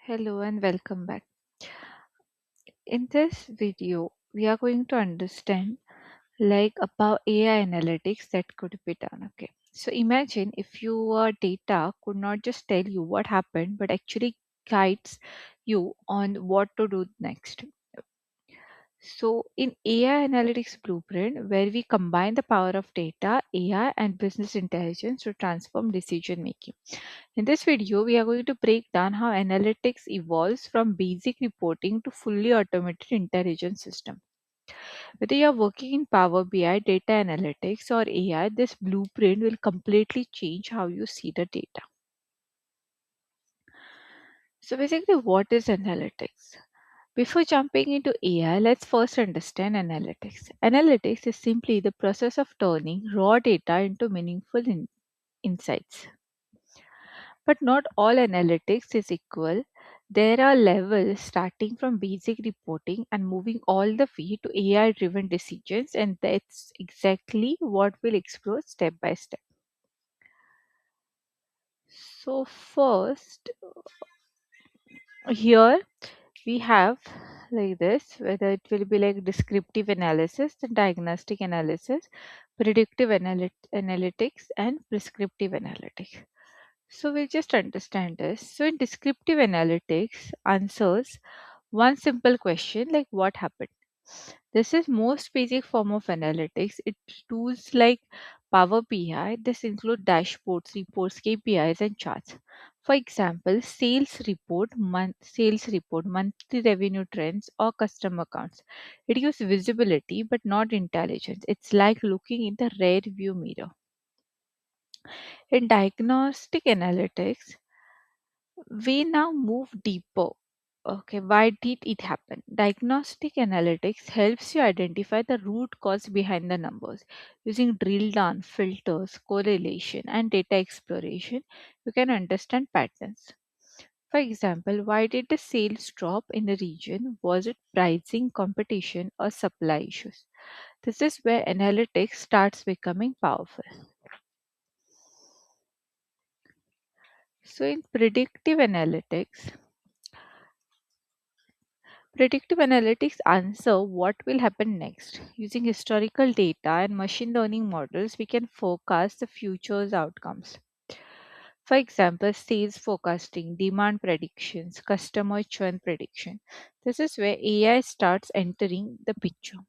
Hello and welcome back. In this video, we are going to understand about AI analytics that could be done. Okay. So imagine if your data could not just tell you what happened, but actually guides you on what to do next. So in AI analytics blueprint, where we combine the power of data, AI, and business intelligence to transform decision making. In this video, we are going to break down how analytics evolves from basic reporting to fully automated intelligence system. Whether you are working in Power BI, data analytics, or AI, this blueprint will completely change how you see the data. So basically, what is analytics? Before jumping into AI, let's first understand analytics. Analytics is simply the process of turning raw data into meaningful insights. But not all analytics is equal. There are levels starting from basic reporting and moving all the way to AI driven decisions, and that's exactly what we'll explore step by step. So, first, here we have like this, whether it will be like descriptive analysis, the diagnostic analysis, predictive analytics, and prescriptive analytics. So we'll just understand this. So in descriptive analytics answers one simple question like what happened. This is most basic form of analytics. It tools like Power BI. This include dashboards, reports, KPIs, and charts. For example, sales report, monthly revenue trends, or customer counts. It gives visibility but not intelligence. It's like looking in the rear view mirror. In diagnostic analytics, we now move deeper. Okay, why did it happen? Diagnostic analytics helps you identify the root cause behind the numbers. Using drill down, filters, correlation, and data exploration, you can understand patterns. For example, why did the sales drop in a region? Was it pricing, competition, or supply issues? This is where analytics starts becoming powerful. So, in predictive analytics answer what will happen next. Using historical data and machine learning models, we can forecast the future's outcomes. For example, sales forecasting, demand predictions, customer churn prediction. This is where AI starts entering the picture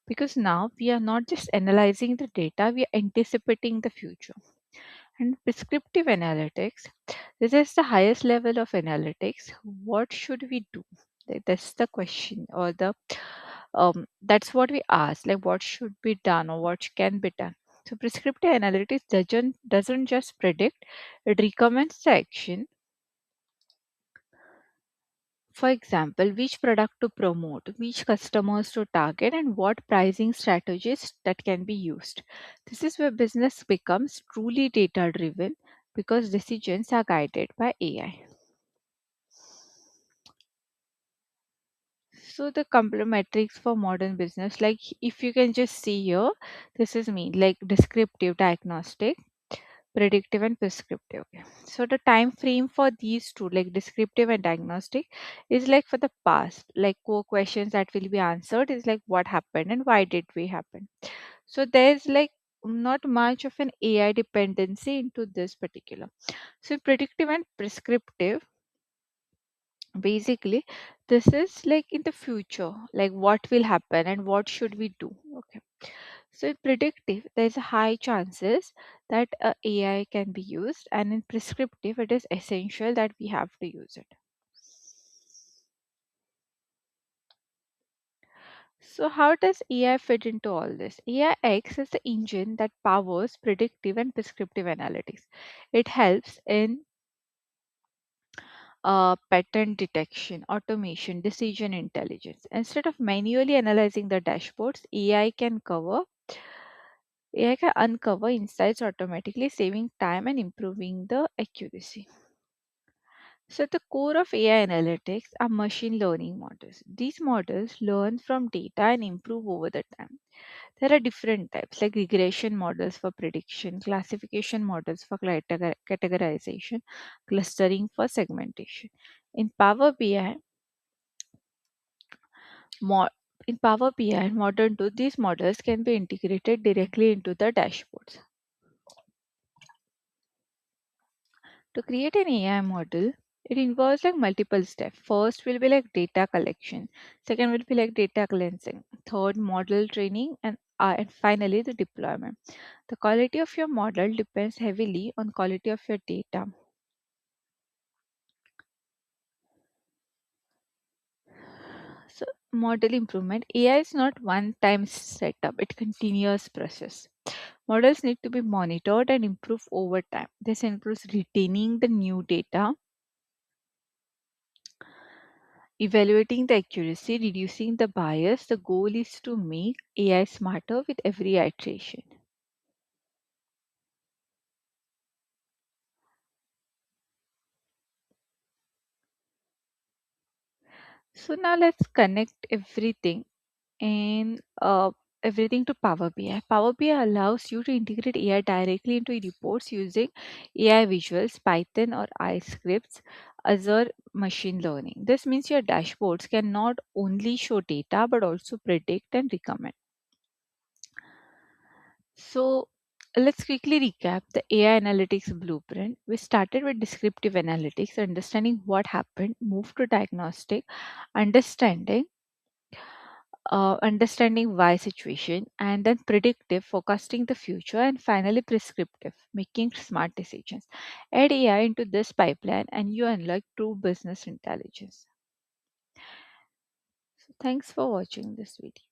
because now we are not just analyzing the data, we are anticipating the future. And prescriptive analytics, this is the highest level of analytics. What should we do? That's the question, or the that's what we ask. Like, what should be done, or what can be done? So, prescriptive analytics doesn't just predict; it recommends the action. For example, which product to promote, which customers to target, and what pricing strategies that can be used. This is where business becomes truly data driven because decisions are guided by AI. So the complementarics for modern business, like if you can just see here, this is me, like descriptive, diagnostic, predictive, and prescriptive. Okay. So the time frame for these two, like descriptive and diagnostic, is like for the past, like core questions that will be answered is like what happened and why did we happen. So there's like not much of an AI dependency into this particular. So predictive and prescriptive, basically this is like in the future, like what will happen and what should we do. Okay. So in predictive, there's a high chances that AI can be used, and in prescriptive, it is essential that we have to use it. So how does AI fit into all this? AI acts as the engine that powers predictive and prescriptive analytics. It helps in pattern detection, automation, decision intelligence. Instead of manually analyzing the dashboards, AI can uncover insights automatically, saving time and improving the accuracy. So, the core of AI analytics are machine learning models. These models learn from data and improve over the time. There are different types like regression models for prediction, classification models for categorization, clustering for segmentation. In Power BI, mo- in Power BI and modern tools, these models can be integrated directly into the dashboards. To create an AI model, it involves like multiple steps. First will be like data collection. Second will be like data cleansing. Third, model training, and finally the deployment. The quality of your model depends heavily on quality of your data. So model improvement, AI is not one time setup, it continuous process. Models need to be monitored and improved over time. This includes retaining the new data, evaluating the accuracy, reducing the bias. The goal is to make AI smarter with every iteration. So now let's connect and everything to Power BI. Power BI allows you to integrate AI directly into your reports using AI visuals, Python or I scripts, Azure machine learning. This means your dashboards can not only show data but also predict and recommend. So let's quickly recap the AI analytics blueprint. We started with descriptive analytics, understanding what happened, moved to diagnostic, understanding understanding why situation, and then predictive, forecasting the future, and finally prescriptive, making smart decisions. Add AI into this pipeline and you unlock true business intelligence. So thanks for watching this video.